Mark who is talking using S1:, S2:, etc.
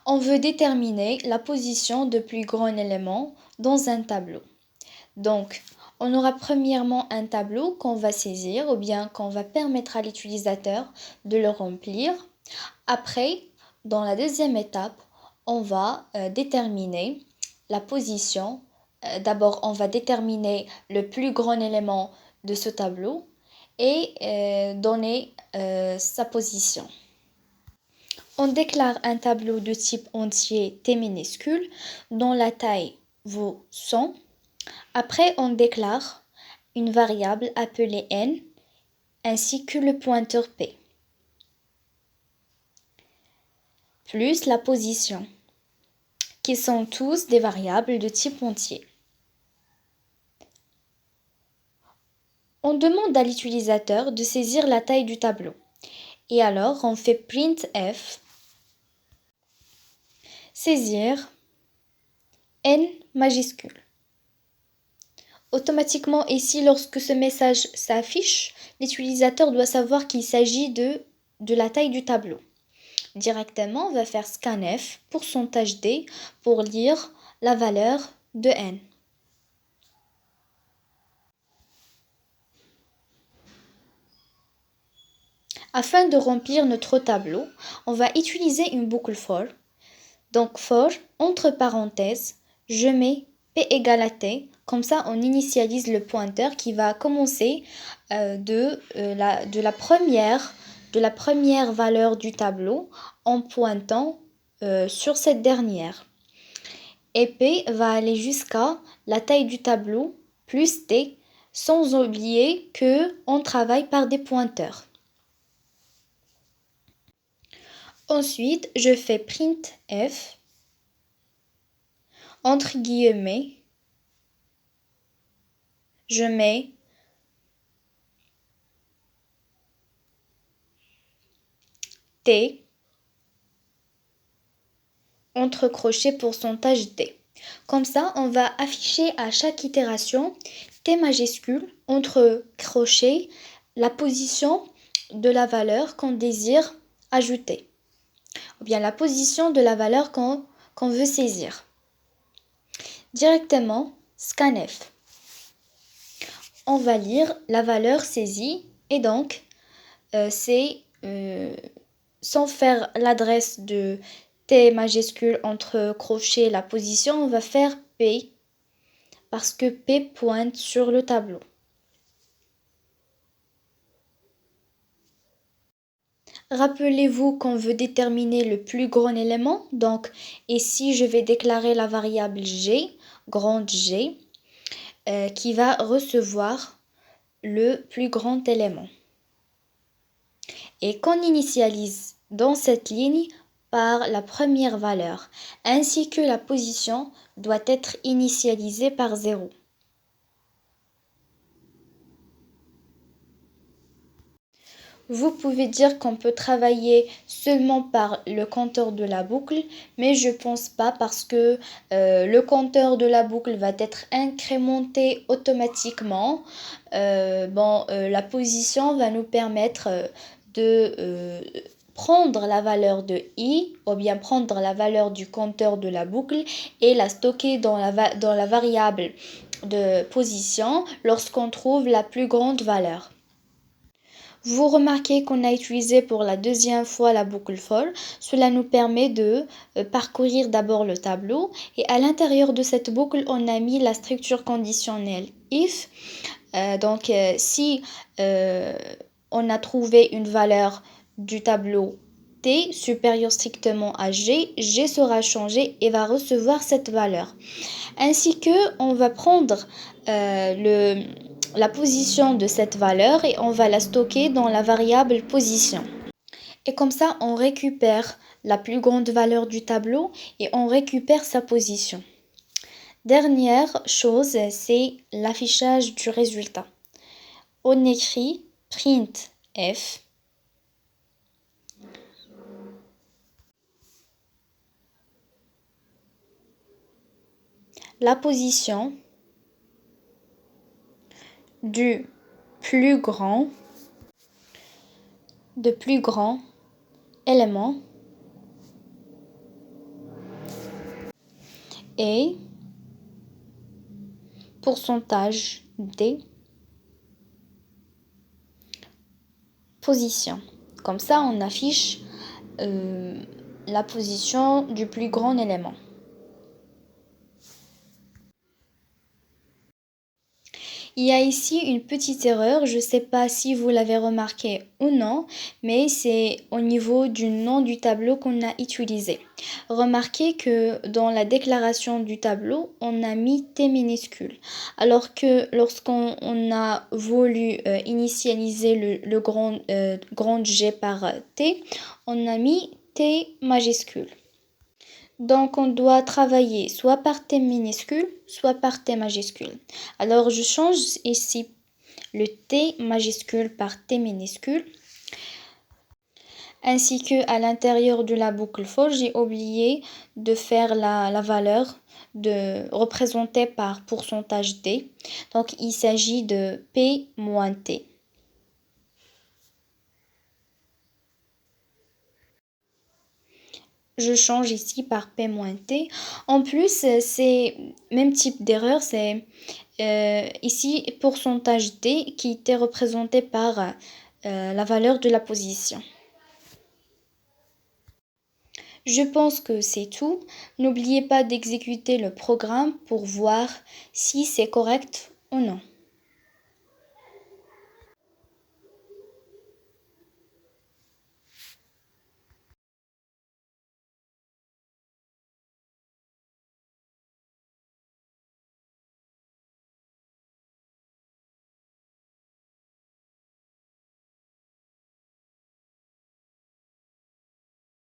S1: On veut déterminer la position de plus grand élément dans un tableau. Donc, on aura premièrement un tableau qu'on va saisir ou bien qu'on va permettre à l'utilisateur de le remplir. Après, dans la deuxième étape, on va déterminer la position. D'abord, on va déterminer le plus grand élément de ce tableau et donner sa position. On déclare un tableau de type entier T minuscule dont la taille vaut 100. Après, on déclare une variable appelée n ainsi que le pointeur p, plus la position, qui sont tous des variables de type entier. On demande à l'utilisateur de saisir la taille du tableau. Et alors, on fait printf saisir n majuscule. Automatiquement, ici, lorsque ce message s'affiche, l'utilisateur doit savoir qu'il s'agit de la taille du tableau. Directement, on va faire scanf pourcentage %d pour lire la valeur de n. Afin de remplir notre tableau, on va utiliser une boucle for. Donc for, entre parenthèses, je mets p égale à t. Comme ça, on initialise le pointeur qui va commencer de la première valeur du tableau en pointant sur cette dernière. Et p va aller jusqu'à la taille du tableau plus t, sans oublier qu'on travaille par des pointeurs. Ensuite, je fais printf entre guillemets, je mets t entre crochets pourcentage d. Comme ça, on va afficher à chaque itération t majuscule entre crochets la position de la valeur qu'on désire ajouter, ou bien la position de la valeur qu'on veut saisir. Directement, scanf. On va lire la valeur saisie et donc c'est sans faire l'adresse de T majuscule entre crochets la position, on va faire P parce que P pointe sur le tableau. Rappelez-vous qu'on veut déterminer le plus grand élément, donc ici je vais déclarer la variable G, grande G, qui va recevoir le plus grand élément. Et qu'on initialise dans cette ligne par la première valeur, ainsi que la position doit être initialisée par 0. Vous pouvez dire qu'on peut travailler seulement par le compteur de la boucle, mais je pense pas parce que le compteur de la boucle va être incrémenté automatiquement. La position va nous permettre de prendre la valeur de i ou bien prendre la valeur du compteur de la boucle et la stocker dans la variable de position lorsqu'on trouve la plus grande valeur. Vous remarquez qu'on a utilisé pour la deuxième fois la boucle for. Cela nous permet de parcourir d'abord le tableau et à l'intérieur de cette boucle, on a mis la structure conditionnelle if. Si on a trouvé une valeur du tableau T supérieure strictement à G, G sera changé et va recevoir cette valeur. Ainsi que on va prendre la position de cette valeur et on va la stocker dans la variable position. Et comme ça, on récupère la plus grande valeur du tableau et on récupère sa position. Dernière chose, c'est l'affichage du résultat. On écrit printf la position du plus grand élément et pourcentage D position. Comme ça, on affiche la position du plus grand élément. Il y a ici une petite erreur, je ne sais pas si vous l'avez remarqué ou non, mais c'est au niveau du nom du tableau qu'on a utilisé. Remarquez que dans la déclaration du tableau, on a mis T minuscule, alors que lorsqu'on a voulu initialiser le grand G par T, on a mis T majuscule. Donc, on doit travailler soit par T minuscule, soit par T majuscule. Alors, je change ici le T majuscule par T minuscule. Ainsi que à l'intérieur de la boucle for, j'ai oublié de faire la valeur représentée par pourcentage D. Donc, il s'agit de P moins T. Je change ici par P-T. En plus, c'est même type d'erreur, c'est ici pourcentage D qui était représenté par la valeur de la position. Je pense que c'est tout. N'oubliez pas d'exécuter le programme pour voir si c'est correct ou non.